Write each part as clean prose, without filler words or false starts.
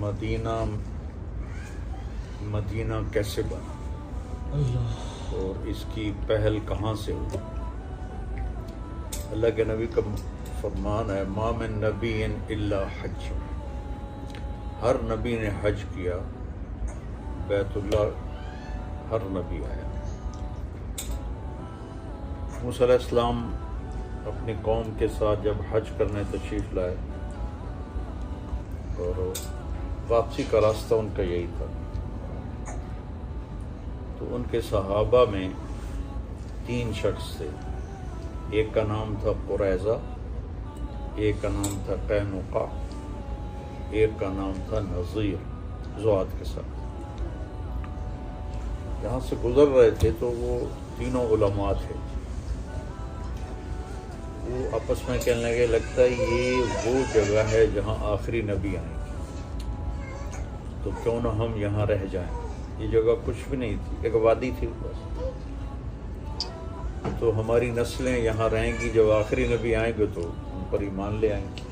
مدینہ کیسے بنا اور اس کی پہل کہاں سے ہوئی؟ اللہ کے نبی کا فرمان ہے ما من نبی الا حج، ہر نبی نے حج کیا، بیت اللہ ہر نبی آیا۔ موسیٰ علیہ السلام اپنی قوم کے ساتھ جب حج کرنے تشریف لائے اور واپسی کا راستہ ان کا یہی تھا، تو ان کے صحابہ میں 3 شخص تھے، ایک کا نام تھا قریظہ، ایک کا نام تھا قینقاع، ایک کا نام تھا نذیر، ذوات کے ساتھ۔ یہاں سے گزر رہے تھے تو وہ تینوں علماء تھے، وہ آپس میں کہنے لگے لگتا ہے یہ وہ جگہ ہے جہاں آخری نبی آئیں گے، تو کیوں نہ ہم یہاں رہ جائیں۔ یہ جگہ کچھ بھی نہیں تھی، ایک وادی تھی بس، تو ہماری نسلیں یہاں رہیں گی، جب آخری نبی آئیں گے تو ان پر ایمان لے آئیں گے۔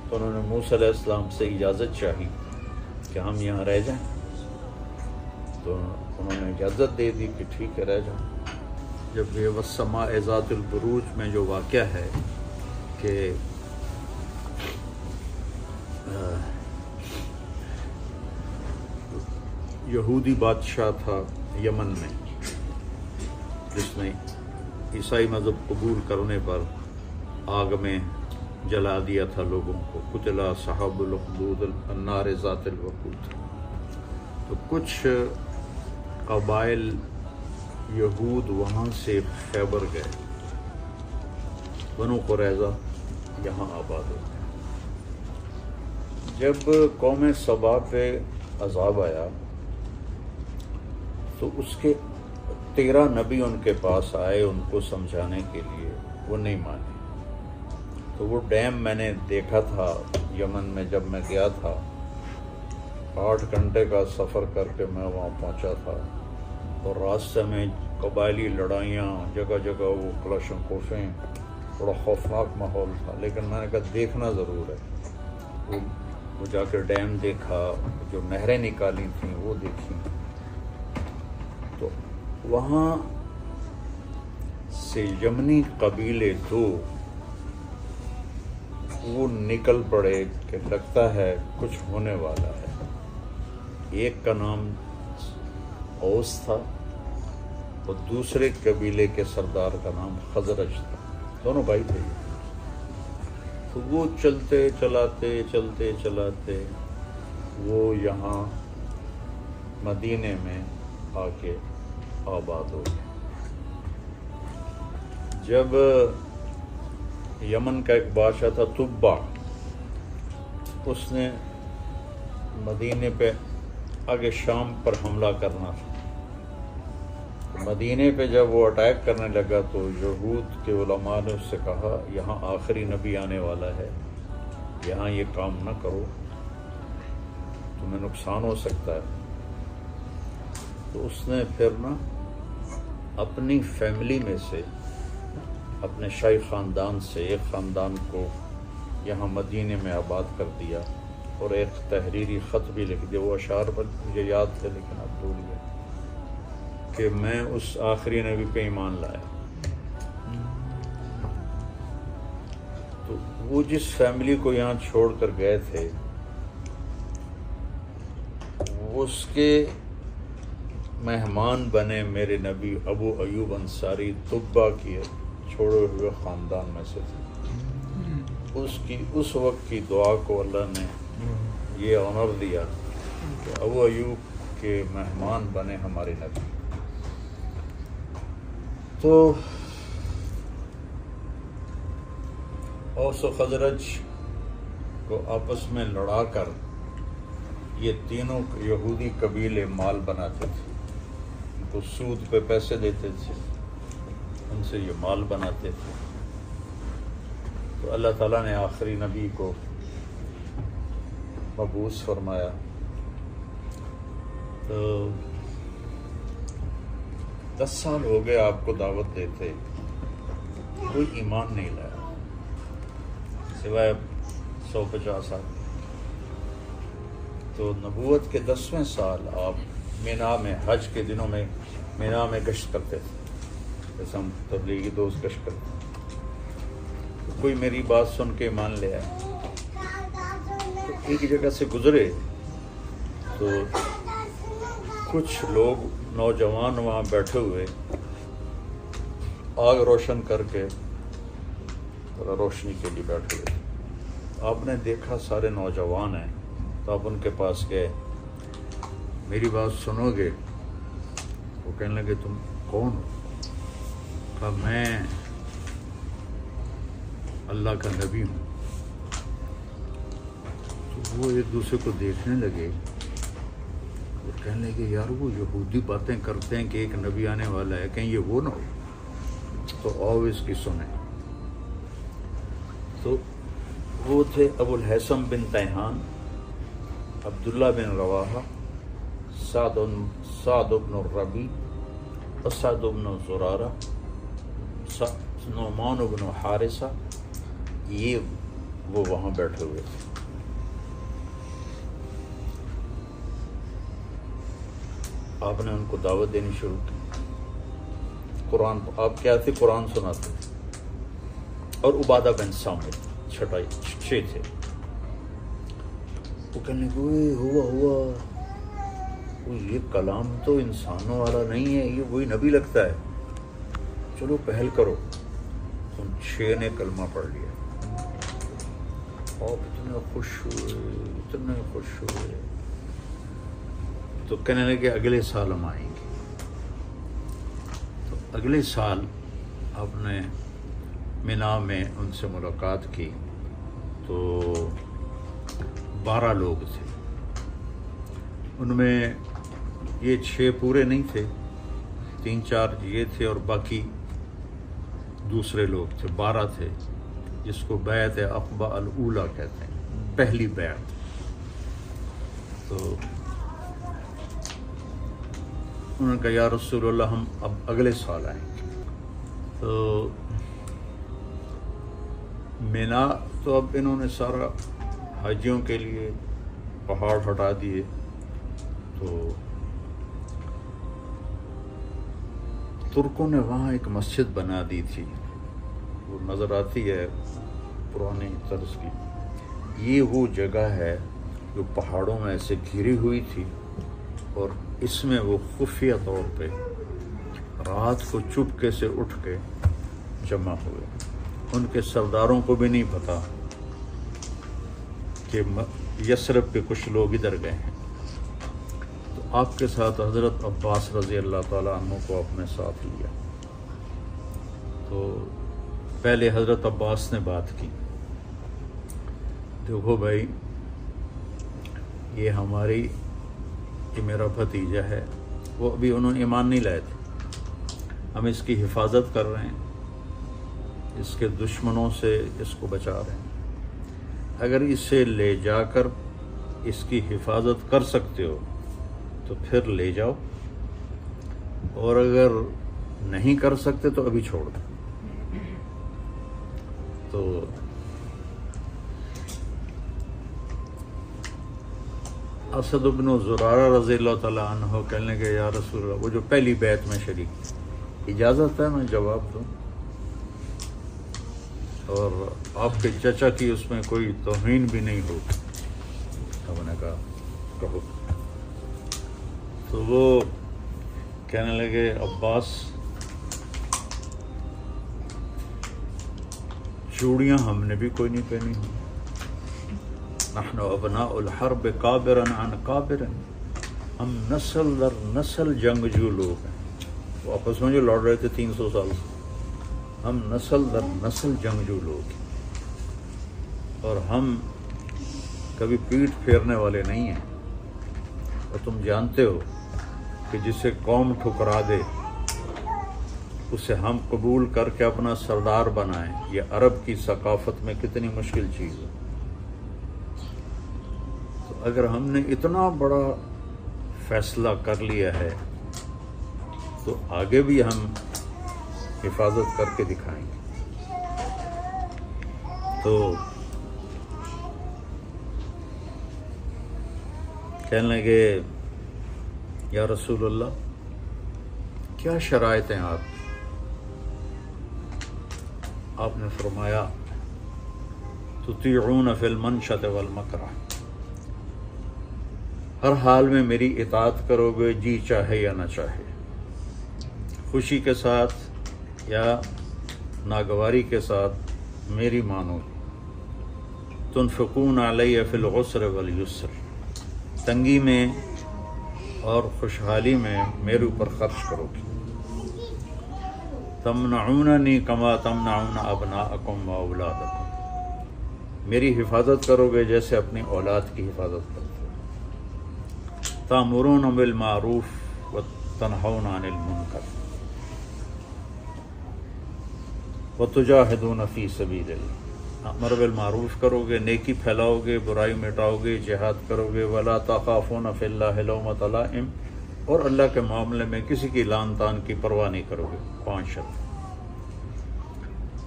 تو انہوں نے موسیٰ علیہ السلام سے اجازت چاہی کہ ہم یہاں رہ جائیں، تو انہوں نے اجازت دے دی کہ ٹھیک ہے رہ جائیں۔ جب یہ والسماء ذات البروج میں جو واقعہ ہے کہ یہودی بادشاہ تھا یمن میں، جس نے عیسائی مذہب قبول کرنے پر آگ میں جلا دیا تھا لوگوں کو، قتل اصحاب الاخدود النار ذات الوقود۔ تو کچھ قبائل یہود وہاں سے خیبر گئے، بنو قریظہ یہاں آباد ہو گئے۔ جب قوم سبا پہ عذاب آیا تو اس کے 13 نبی ان کے پاس آئے ان کو سمجھانے کے لیے، وہ نہیں مانے۔ تو وہ ڈیم میں نے دیکھا تھا یمن میں، جب میں گیا تھا 8 گھنٹے کا سفر کر کے میں وہاں پہنچا تھا، اور راستے میں قبائلی لڑائیاں، جگہ جگہ وہ کلاشن کوفیں، بڑا خوفناک ماحول تھا، لیکن میں نے کہا دیکھنا ضرور ہے۔ وہ جا کے ڈیم دیکھا، جو نہریں نکالی تھیں وہ دیکھیں، تو وہاں سے یمنی قبیلے 2 وہ نکل پڑے کہ لگتا ہے کچھ ہونے والا ہے۔ ایک کا نام اوس تھا اور دوسرے قبیلے کے سردار کا نام خزرج تھا، دونوں بھائی تھے۔ تو وہ چلتے چلاتے وہ یہاں مدینے میں آ کے آباد ہو گئے۔ جب یمن کا ایک بادشاہ تھا تبع، اس نے مدینے پہ آگے شام پر حملہ کرنا تھا۔ مدینے پہ جب وہ اٹیک کرنے لگا تو یہود کے علماء نے اس سے کہا یہاں آخری نبی آنے والا ہے، یہاں یہ کام نہ کرو، تمہیں نقصان ہو سکتا ہے۔ تو اس نے پھر نا اپنی فیملی میں سے، اپنے شاہی خاندان سے ایک خاندان کو یہاں مدینے میں آباد کر دیا، اور ایک تحریری خط بھی لکھ دیا، وہ اشعار پر مجھے یاد تھے لیکن اب بھول گیا، کہ میں اس آخری نبی پہ ایمان لایا۔ تو وہ جس فیملی کو یہاں چھوڑ کر گئے تھے، اس کے مہمان بنے میرے نبی ابو ایوب انصاری، طبع کی چھوڑے ہوئے خاندان میں سے تھے۔ اس وقت کی دعا کو اللہ نے یہ آنر دیا کہ ابو ایوب کے مہمان بنے ہمارے نبی۔ تو اوس و خزرج کو آپس میں لڑا کر یہ تینوں یہودی قبیلے مال بناتے تھے، ان کو سود پہ پیسے دیتے تھے، ان سے یہ مال بناتے تھے۔ تو اللہ تعالیٰ نے آخری نبی کو مبعوث فرمایا، تو 10 سال ہو گئے آپ کو دعوت دیتے، کوئی ایمان نہیں لایا سوائے 150 آدمی۔ تو نبوت کے 10ویں سال آپ مینا میں حج کے دنوں میں مینا میں گشت کرتے تھے، جیسے ہم تبلیغی دوست گشت کرتے ہیں. تو کوئی میری بات سن کے مان لے آئے. تو ایک جگہ سے گزرے تو کچھ لوگ نوجوان وہاں بیٹھے ہوئے آگ روشن کر کے روشنی کے لیے بیٹھے ہوئے. آپ نے دیکھا سارے نوجوان ہیں تو آپ ان کے پاس گئے، میری بات سنو گے؟ وہ کہنے لگے تم کون ہو؟ کہا میں اللہ کا نبی ہوں. تو وہ ایک دوسرے کو دیکھنے لگے اور کہنے لگے یار وہ یہودی باتیں کرتے ہیں کہ ایک نبی آنے والا ہے، کہیں یہ وہ نہ ہو. تو آؤ اس کی سنیں. تو وہ تھے ابو الحسن بن تیہان، عبداللہ بن رواحہ، سعد بن الربیع، اسعد بن زرارہ، نعمان بن حارثہ، یہ وہ وہاں بیٹھے ہوئے تھے. آپ نے ان کو دعوت دینی شروع کی. قرآن آپ کیا تھے؟ قرآن سناتے. اور عبادہ بن سامت 6 تھے. وہ کہنے لگے ہوا یہ کلام تو انسانوں والا نہیں ہے، یہ وہی نبی لگتا ہے، چلو پہل کرو. ان 6 نے کلمہ پڑھ لیا اور اتنے خوش ہوئے. تو کہنے لگے اگلے سال ہم آئیں گے. تو اگلے سال آپ نے مینا میں ان سے ملاقات کی تو 12 لوگ تھے. ان میں یہ 6 پورے نہیں تھے، 3-4 یہ تھے اور باقی دوسرے لوگ تھے. 12 تھے، جس کو بیعت عقبہ الاولیٰ کہتے ہیں، پہلی بیعت. تو انہوں نے کہا یا رسول اللہ ہم اب اگلے سال آئیں گے. تو مینا تو اب انہوں نے سارا حاجیوں کے لیے پہاڑ ہٹا دیے. تو ترکوں نے وہاں ایک مسجد بنا دی تھی، وہ نظر آتی ہے پرانی طرز کی. یہ وہ جگہ ہے جو پہاڑوں میں ایسے گھری ہوئی تھی اور اس میں وہ خفیہ طور پہ رات کو چپکے سے اٹھ کے جمع ہوئے. ان کے سرداروں کو بھی نہیں پتا کہ یثرب کے کچھ لوگ ادھر گئے ہیں. تو آپ کے ساتھ حضرت عباس رضی اللہ تعالیٰ عنہ کو اپنے ساتھ لیا. تو پہلے حضرت عباس نے بات کی، دیکھو بھائی یہ میرا بھتیجا ہے. وہ ابھی انہوں نے ایمان نہیں لائے تھے. ہم اس کی حفاظت کر رہے ہیں، اس کے دشمنوں سے اس کو بچا رہے ہیں. اگر اسے لے جا کر اس کی حفاظت کر سکتے ہو تو پھر لے جاؤ، اور اگر نہیں کر سکتے تو ابھی چھوڑ دو. تو اسد بن زرارہ رضی اللہ تعالیٰ عنہ کہنے لگے یا رسول اللہ، وہ جو پہلی بیعت میں شریک تھے، اجازت ہے میں جواب دوں؟ اور آپ کے چچا کی اس میں کوئی توہین بھی نہیں ہوگی. ہم نے کہا کہو. تو وہ کہنے لگے عباس چوڑیاں ہم نے بھی کوئی نہیں پہنی ہوں. نحن ابناء الحرب کابرا عن کابر، ہم نسل در نسل جنگجو لوگ ہیں. وہ آپس میں جو لڑ رہے تھے 300 سال سے، ہم نسل در نسل جنگجو لوگ ہیں اور ہم کبھی پیٹھ پھیرنے والے نہیں ہیں. اور تم جانتے ہو کہ جسے قوم ٹھکرا دے اسے ہم قبول کر کے اپنا سردار بنائیں، یہ عرب کی ثقافت میں کتنی مشکل چیز ہے. تو اگر ہم نے اتنا بڑا فیصلہ کر لیا ہے تو آگے بھی ہم حفاظت کر کے دکھائیں گے. تو کہنے لگے یا رسول اللہ کیا شرائط ہیں آپ نے فرمایا تطیعون فی المنشط والمکرہ، ہر حال میں میری اطاعت کرو گے، جی چاہے یا نہ چاہے، خوشی کے ساتھ یا ناگواری کے ساتھ میری مانو گے، تنفقون علی فی العسر والیسر، تنگی میں اور خوشحالی میں میرے اوپر خرچ کرو گے، تمنعوننی کما تمنعون ابناءکم و اولادکم، میری حفاظت کرو گے جیسے اپنی اولاد کی حفاظت کرتے ہو، تأمرون بالمعروف وتنہون عن المنکر وتجاہدون فی سبیل اللہ، امر بالمعروف کرو گے، نیکی پھیلاؤ گے، برائی مٹاؤ گے، جہاد کرو گے، ولا تخافون فی اللہ لومۃ لائم، اور اللہ کے معاملے میں کسی کی لان تان کی پرواہ نہیں کرو گے، 5 شرط۔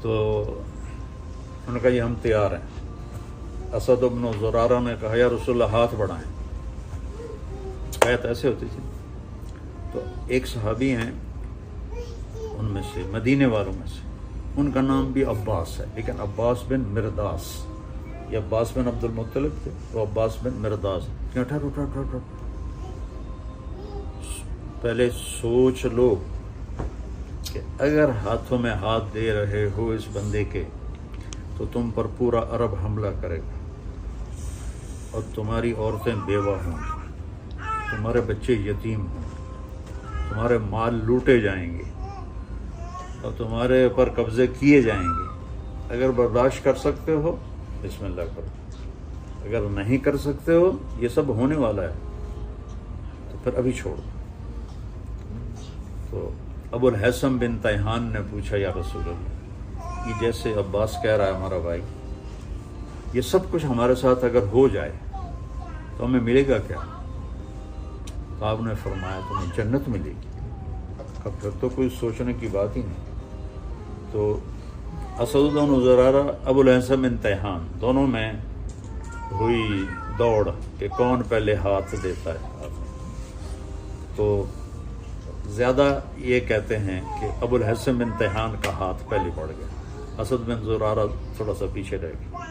تو انہوں نے کہا یہ ہم تیار ہیں۔ اسد بن زرارہ نے کہا یا رسول اللہ ہاتھ بڑھائیں، بیعت ایسے ہوتی تھی۔ تو ایک صحابی ہیں ان میں سے، مدینے والوں میں سے، ان کا نام بھی عباس ہے، لیکن عباس بن مرداس، یہ عباس بن عبد المطلب تھے، وہ عباس بن مرداس۔ پہلے سوچ لو کہ اگر ہاتھوں میں ہاتھ دے رہے ہو اس بندے کے تو تم پر پورا عرب حملہ کرے گا، اور تمہاری عورتیں بیوہ ہوں گی، تمہارے بچے یتیم ہوں گے، تمہارے مال لوٹے جائیں گے اور تمہارے پر قبضے کیے جائیں گے۔ اگر برداشت کر سکتے ہو بسم اللہ کرو، اگر نہیں کر سکتے ہو یہ سب ہونے والا ہے تو پھر ابھی چھوڑ دو۔ تو ابو الحسن بن تیہان نے پوچھا یا رسول اللہ، یہ جیسے عباس کہہ رہا ہے ہمارا بھائی، یہ سب کچھ ہمارے ساتھ اگر ہو جائے تو ہمیں ملے گا کیا؟ تو آپ نے فرمایا تمہیں جنت ملے گی۔ اب پھر تو کوئی سوچنے کی بات ہی نہیں۔ تو اسد بن زرارہ، ابو الحسن بن تیہان، دونوں میں ہوئی دوڑ کہ کون پہلے ہاتھ دیتا ہے۔ تو زیادہ یہ کہتے ہیں کہ ابو الحسن بن تیہان کا ہاتھ پہلے بڑھ گیا، اسد بن زرارہ تھوڑا سا پیچھے رہ گیا۔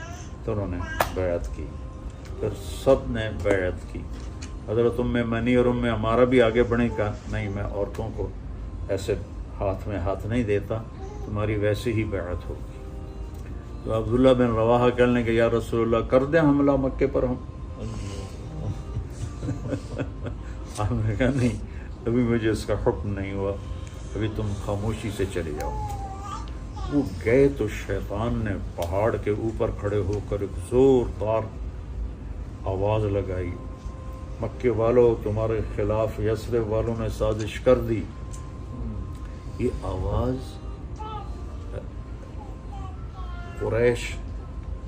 تو انہوں نے بیعت کی، پھر سب نے بیعت کی۔ حضرت ام منی اور ام عمارہ بھی آگے بڑھیں، کہا نہیں میں عورتوں کو ایسے ہاتھ میں ہاتھ نہیں دیتا، تمہاری ویسے ہی بیعت ہوگی۔ تو عبداللہ بن رواحہ کہنے کہ یا رسول اللہ کر دیں حملہ مکے پر ہم؟ آپ نے کہا نہیں، ابھی مجھے اس کا حکم نہیں ہوا، ابھی تم خاموشی سے چلے جاؤ۔ وہ گئے تو شیطان نے پہاڑ کے اوپر کھڑے ہو کر ایک زوردار آواز لگائی، مکے والوں تمہارے خلاف یثرب والوں نے سازش کر دی۔ یہ آواز قریش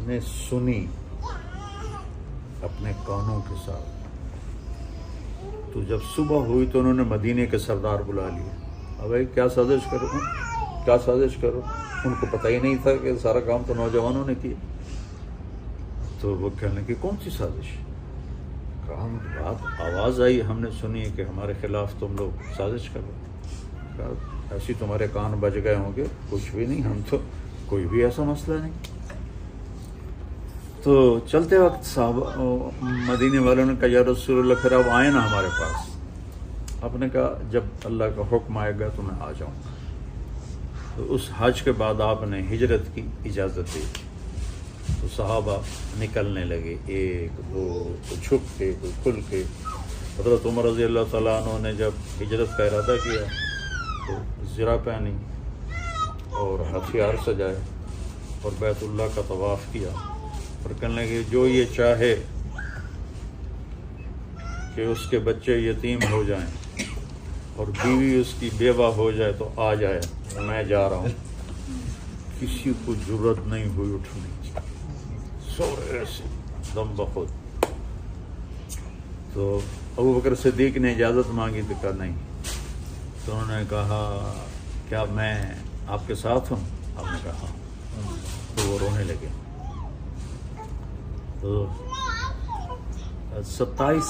نے سنی اپنے کانوں کے ساتھ۔ تو جب صبح ہوئی تو انہوں نے مدینے کے سردار بلا لیے، ابھی کیا سازش کرو، کیا سازش کرو؟ ان کو پتہ ہی نہیں تھا کہ سارا کام تو نوجوانوں نے کیا۔ تو وہ کہنے کی کون سی سازش؟ کہا رات آواز آئی، ہم نے سنی کہ ہمارے خلاف تم لوگ سازش کر رہے۔ کہا ایسی تمہارے کان بج گئے ہوں گے، کچھ بھی نہیں، ہم تو کوئی بھی ایسا مسئلہ نہیں۔ تو چلتے وقت صحابہ مدینے والوں نے کہا یا رسول اللہ پھر اب آئیں نا ہمارے پاس۔ آپ نے کہا جب اللہ کا حکم آئے گا تو میں آ جاؤں گا۔ تو اس حج کے بعد آپ نے ہجرت کی اجازت دی، تو صحابہ نکلنے لگے، ایک دو، کوئی چھپ کے کوئی کھل کے۔ حضرت عمر رضی اللہ تعالیٰ عنہ نے جب ہجرت کا ارادہ کیا تو زرہ پہنی اور ہتھیار سجائے اور بیت اللہ کا طواف کیا، اور کہنے لگے جو یہ چاہے کہ اس کے بچے یتیم ہو جائیں اور بیوی اس کی بیوہ ہو جائے تو آ جائے، میں جا رہا ہوں۔ کسی کو جرت نہیں ہوئی اٹھنے کی، سورے سے دم بخود۔ تو ابو بکر صدیق نے اجازت مانگی تو کہا نہیں۔ تو انہوں نے کہا کیا میں آپ کے ساتھ ہوں؟ آپ نے کہا ہاں۔ تو وہ رونے لگے۔ تو 27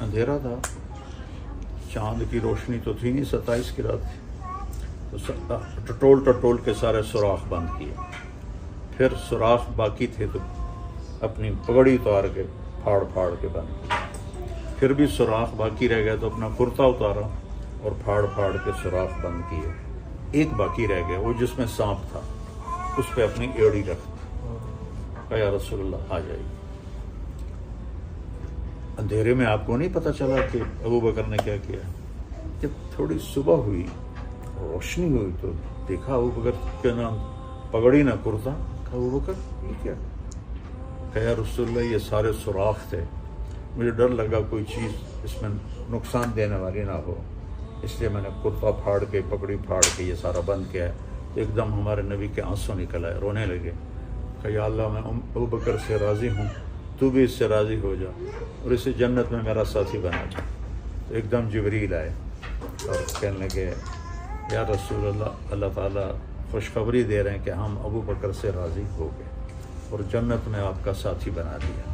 اندھیرا تھا، چاند کی روشنی تو تھی نہیں، 27 کی رات تھی، تو ٹٹول کے سارے سوراخ بند کیے، پھر سوراخ باقی تھے تو اپنی پگڑی اتار کے پھاڑ کے بند کیا، پھر بھی سوراخ باقی رہ گیا تو اپنا کرتا اتارا اور پھاڑ کے سوراخ بند کیے، ایک باقی رہ گیا وہ جس میں سانپ تھا، اس پہ اپنی ایڑی رکھ، کہا یا رسول اللہ آ جائیے۔ اندھیرے میں آپ کو نہیں پتہ چلا کہ ابو بکر نے کیا کیا؟ جب تھوڑی صبح ہوئی، روشنی ہوئی تو دیکھا ابو بکر کے نام پگڑی نہ کرتا، کہا ابو بکر یہ کیا؟ کہا یا رسول اللہ یہ سارے سوراخ تھے، مجھے ڈر لگا کوئی چیز اس میں نقصان دینے والی نہ ہو، اس لیے میں نے کرتا پھاڑ کے پگڑی پھاڑ کے یہ سارا بند کیا ہے۔ تو ایک دم ہمارے نبی کے آنسو نکل آئے، رونے لگے، کہ یا اللہ میں ابو بکر سے راضی ہوں، تو بھی اس سے راضی ہو جا اور اسے جنت میں میرا ساتھی بنا جا۔ تو ایک دم جبریل آئے اور کہنے لگے یا رسول اللہ، اللہ تعالیٰ خوشخبری دے رہے ہیں کہ ہم ابو بکر سے راضی ہو گئے اور جنت میں آپ کا ساتھی بنا دیا۔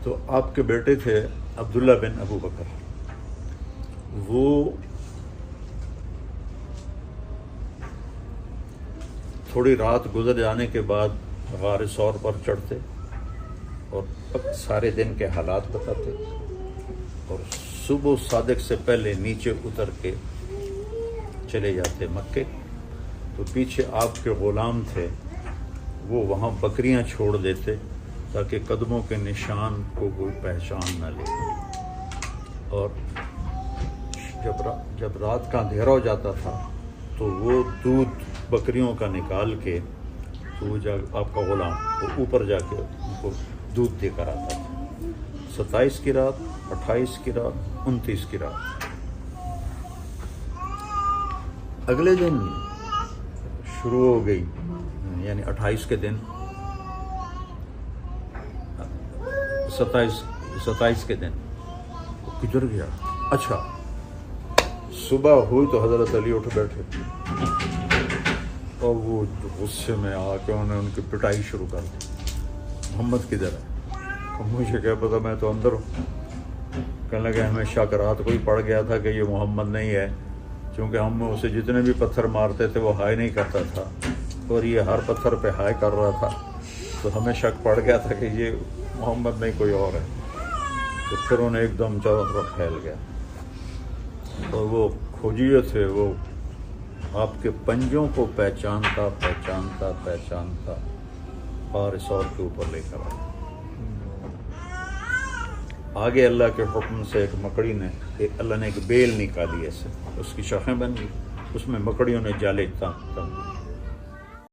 تو آپ کے بیٹے تھے عبداللہ بن ابو بکر، وہ تھوڑی رات گزر جانے کے بعد غار ثور پر چڑھتے اور سارے دن کے حالات بتاتے، اور صبح صادق سے پہلے نیچے اتر کے چلے جاتے مکے۔ تو پیچھے آپ کے غلام تھے، وہ وہاں بکریاں چھوڑ دیتے تاکہ قدموں کے نشان کو کوئی پہچان نہ لے، اور جب رات کا اندھیرا ہو جاتا تھا تو وہ دودھ بکریوں کا نکال کے، تو وہ آپ کا غلام وہ اوپر جا کے ان کو دودھ دے کر آتا تھا۔ 27 کی رات، 28 کی رات، 29 کی رات، اگلے دن شروع ہو گئی، یعنی 28 کے دن، 27 کے دن گزر گیا۔ اچھا صبح ہوئی تو حضرت علی اٹھ بیٹھے اور وہ غصے میں آ کے انہوں نے ان کی پٹائی شروع کر دی، محمد کدھر ہے؟ مجھے کیا پتا، میں تو اندر ہوں۔ کہنے لگے ہمیں شک رات کو ہی پڑ گیا تھا کہ یہ محمد نہیں ہے، کیونکہ ہم اسے جتنے بھی پتھر مارتے تھے وہ ہائے نہیں کرتا تھا اور یہ ہر پتھر پہ ہائے کر رہا تھا، تو ہمیں شک پڑ گیا تھا کہ یہ محمد نہیں کوئی اور ہے۔ تو پھر انہیں ایک دم چاروں طرف پھیل گیا، اور وہ کھوجیے تھے، وہ آپ کے پنجوں کو پہچانتا غار ثور کے اوپر لے کر آیا۔ آگے اللہ کے حکم سے ایک مکڑی نے، اللہ نے ایک بیل نکالی ایسے، اس کی شاخیں بن گئی، اس میں مکڑیوں نے جالے